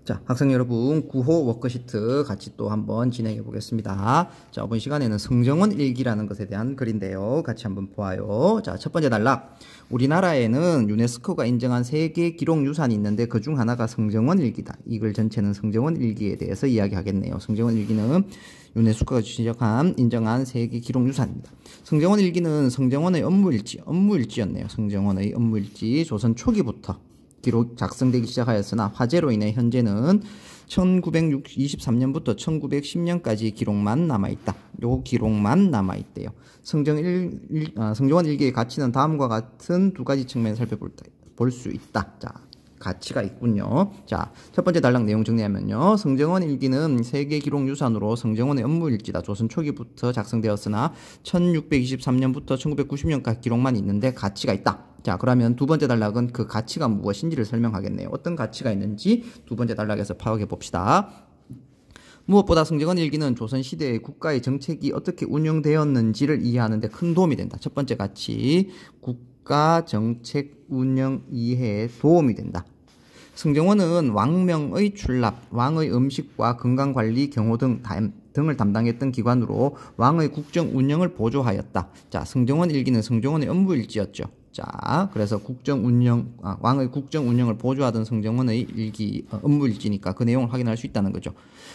자, 학생 여러분, 9호 워크시트 같이 또 한번 진행해 보겠습니다. 자, 이번 시간에는 성정원 일기라는 것에 대한 글인데요. 같이 한번 보아요. 자, 첫 번째 단락. 우리나라에는 유네스코가 인정한 세계 기록 유산이 있는데 그중 하나가 성정원 일기다. 이 글 전체는 성정원 일기에 대해서 이야기하겠네요. 성정원 일기는 유네스코가 인정한 세계 기록 유산입니다. 성정원 일기는 성정원의 업무일지였네요. 성정원의 업무일지 조선 초기부터 기록 작성되기 시작하였으나 화재로 인해 현재는 1923년부터 1910년까지 기록만 남아있다. 요 기록만 남아있대요. 성정원 일기의 가치는 다음과 같은 두 가지 측면을 살펴볼 수 있다. 자, 가치가 있군요. 자, 첫 번째 단락 내용 정리하면요. 성정원 일기는 세계 기록 유산으로 성정원의 업무일지다. 조선 초기부터 작성되었으나 1623년부터 1990년까지 기록만 있는데 가치가 있다. 자, 그러면 두 번째 단락은 그 가치가 무엇인지를 설명하겠네요. 어떤 가치가 있는지 두 번째 단락에서 파악해 봅시다. 무엇보다 성정원 일기는 조선시대의 국가의 정책이 어떻게 운영되었는지를 이해하는 데 큰 도움이 된다. 첫 번째 가치, 국가 정책 운영 이해에 도움이 된다. 성정원은 왕명의 출납, 왕의 음식과 건강관리, 경호 등을 담당했던 기관으로 왕의 국정 운영을 보조하였다. 자, 성정원 일기는 성정원의 업무일지였죠. 자, 그래서 왕의 국정 운영을 보조하던 성정원의 일기, 업무일지니까 그 내용을 확인할 수 있다는 거죠.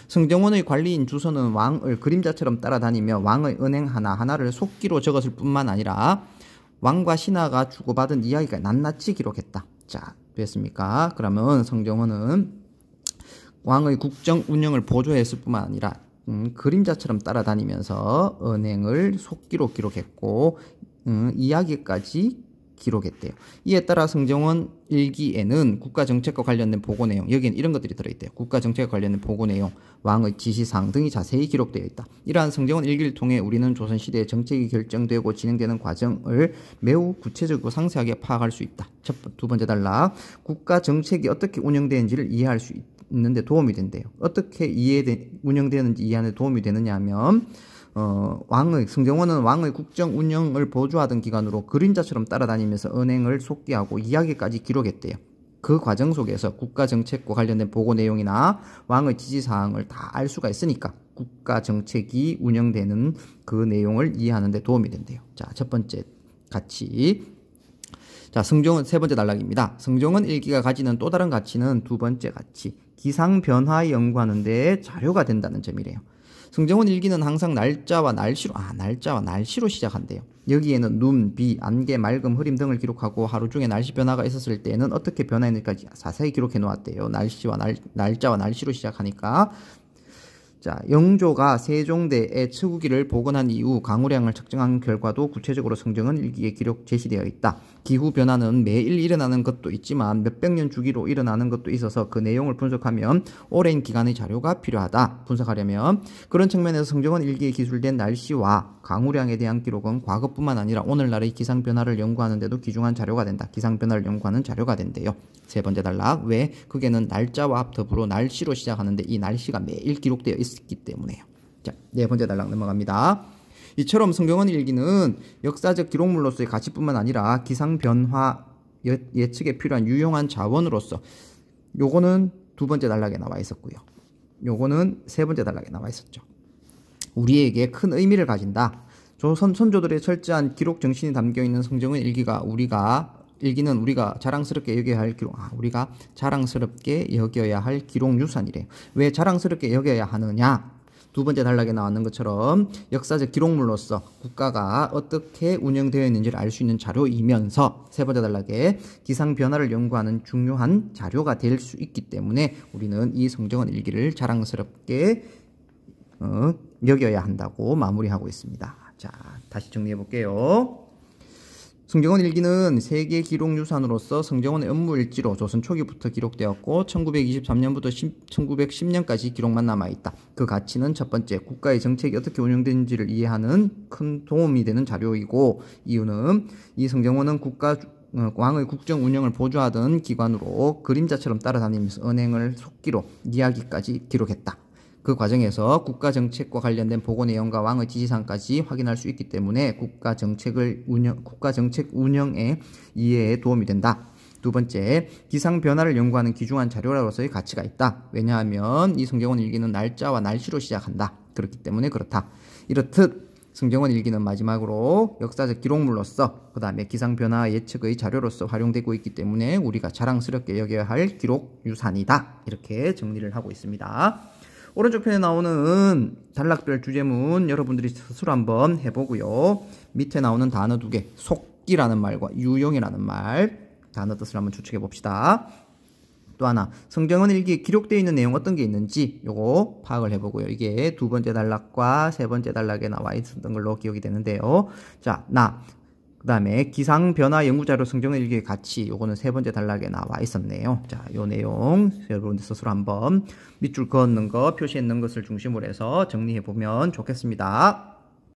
성정원의 관리인 주서는 왕을 그림자처럼 따라다니며 왕의 은행 하나하나를 속기로 적었을 뿐만 아니라 왕과 신하가 주고받은 이야기가 낱낱이 기록했다. 자, 됐습니까? 그러면 성정원은 왕의 국정 운영을 보조했을 뿐만 아니라 그림자처럼 따라다니면서 은행을 속기로 기록했고 이야기까지 기록했대요. 이에 따라 성정원 일기에는 국가정책과 관련된 보고 내용, 여기는 이런 것들이 들어있대요. 국가정책과 관련된 보고 내용, 왕의 지시사항 등이 자세히 기록되어 있다. 이러한 성정원 일기를 통해 우리는 조선시대의 정책이 결정되고 진행되는 과정을 매우 구체적이고 상세하게 파악할 수 있다. 두 번째 단락, 국가정책이 어떻게 운영되는지를 이해할 수 있는데 도움이 된대요. 어떻게 운영되는지 이해하는 데 도움이 되느냐 하면 성정원은 왕의 국정 운영을 보조하던 기관으로 그림자처럼 따라다니면서 은행을 속기하고 이야기까지 기록했대요. 그 과정 속에서 국가 정책과 관련된 보고 내용이나 왕의 지시사항을 다 알 수가 있으니까 국가 정책이 운영되는 그 내용을 이해하는 데 도움이 된대요. 자, 첫 번째 가치. 자, 성정원 세 번째 단락입니다. 성정원 일기가 가지는 또 다른 가치는 두 번째 가치, 기상 변화 연구하는 데 자료가 된다는 점이래요. 성정원 일기는 항상 날짜와 날씨로 시작한대요. 여기에는 눈, 비, 안개, 맑음, 흐림 등을 기록하고 하루 중에 날씨 변화가 있었을 때는 어떻게 변화했는지까지 자세히 기록해 놓았대요. 날짜와 날씨로 시작하니까. 자, 영조가 세종대의 측우기를 복원한 이후 강우량을 측정한 결과도 구체적으로 성정원 일기에 기록 제시되어 있다. 기후 변화는 매일 일어나는 것도 있지만 몇백 년 주기로 일어나는 것도 있어서 그 내용을 분석하면 오랜 기간의 자료가 필요하다. 분석하려면 그런 측면에서 성정원 일기에 기술된 날씨와 강우량에 대한 기록은 과거뿐만 아니라 오늘날의 기상 변화를 연구하는 데도 귀중한 자료가 된다. 기상 변화를 연구하는 자료가 된대요. 세 번째 단락, 왜? 그게는 날짜와 더불어 날씨로 시작하는데 이 날씨가 매일 기록되어 있기 때문에요. 자, 네 번째 단락 넘어갑니다. 이처럼 성정원 일기는 역사적 기록물로서의 가치뿐만 아니라 기상 변화 예측에 필요한 유용한 자원으로서, 요거는 두 번째 단락에 나와 있었고요. 요거는 세 번째 단락에 나와 있었죠. 우리에게 큰 의미를 가진다. 조선 선조들의 철저한 기록 정신이 담겨 있는 성정원 일기는 우리가 자랑스럽게 여겨야 할 우리가 자랑스럽게 여겨야 할 기록 유산이래요. 왜 자랑스럽게 여겨야 하느냐? 두 번째 단락에 나왔는 것처럼 역사적 기록물로서 국가가 어떻게 운영되어 있는지를 알 수 있는 자료이면서 세 번째 단락에 기상 변화를 연구하는 중요한 자료가 될 수 있기 때문에 우리는 이 성정원 일기를 자랑스럽게 여겨야 한다고 마무리하고 있습니다. 자, 다시 정리해 볼게요. 성정원 일기는 세계 기록 유산으로서 성정원의 업무일지로 조선 초기부터 기록되었고 1923년부터 1910년까지 기록만 남아있다. 그 가치는 첫 번째, 국가의 정책이 어떻게 운영되는지를 이해하는 큰 도움이 되는 자료이고, 이유는 이 성정원은 왕의 국정 운영을 보조하던 기관으로 그림자처럼 따라다니면서 은행을 속기로 이야기까지 기록했다. 그 과정에서 국가 정책과 관련된 보고 내용과 왕의 지시사항까지 확인할 수 있기 때문에 국가 정책 운영의 이해에 도움이 된다. 두 번째, 기상 변화를 연구하는 귀중한 자료로서의 가치가 있다. 왜냐하면 이 성경원 일기는 날짜와 날씨로 시작한다. 그렇기 때문에 그렇다. 이렇듯 성경원 일기는 마지막으로 역사적 기록물로서 그 다음에 기상 변화 예측의 자료로서 활용되고 있기 때문에 우리가 자랑스럽게 여겨야 할 기록 유산이다. 이렇게 정리를 하고 있습니다. 오른쪽 편에 나오는 단락별 주제문 여러분들이 스스로 한번 해보고요. 밑에 나오는 단어 두 개, 속기라는 말과 유용이라는 말, 단어 뜻을 한번 추측해 봅시다. 또 하나, 성경원 일기에 기록되어 있는 내용 어떤 게 있는지 요거 파악을 해보고요. 이게 두 번째 단락과 세 번째 단락에 나와 있었던 걸로 기억이 되는데요. 자, 그 다음에 기상 변화 연구자료 성경원 일기의 가치, 요거는 세 번째 단락에 나와 있었네요. 자, 요 내용 여러분들 스스로 한번 밑줄 그었는 거, 표시했는 것을 중심으로 해서 정리해 보면 좋겠습니다.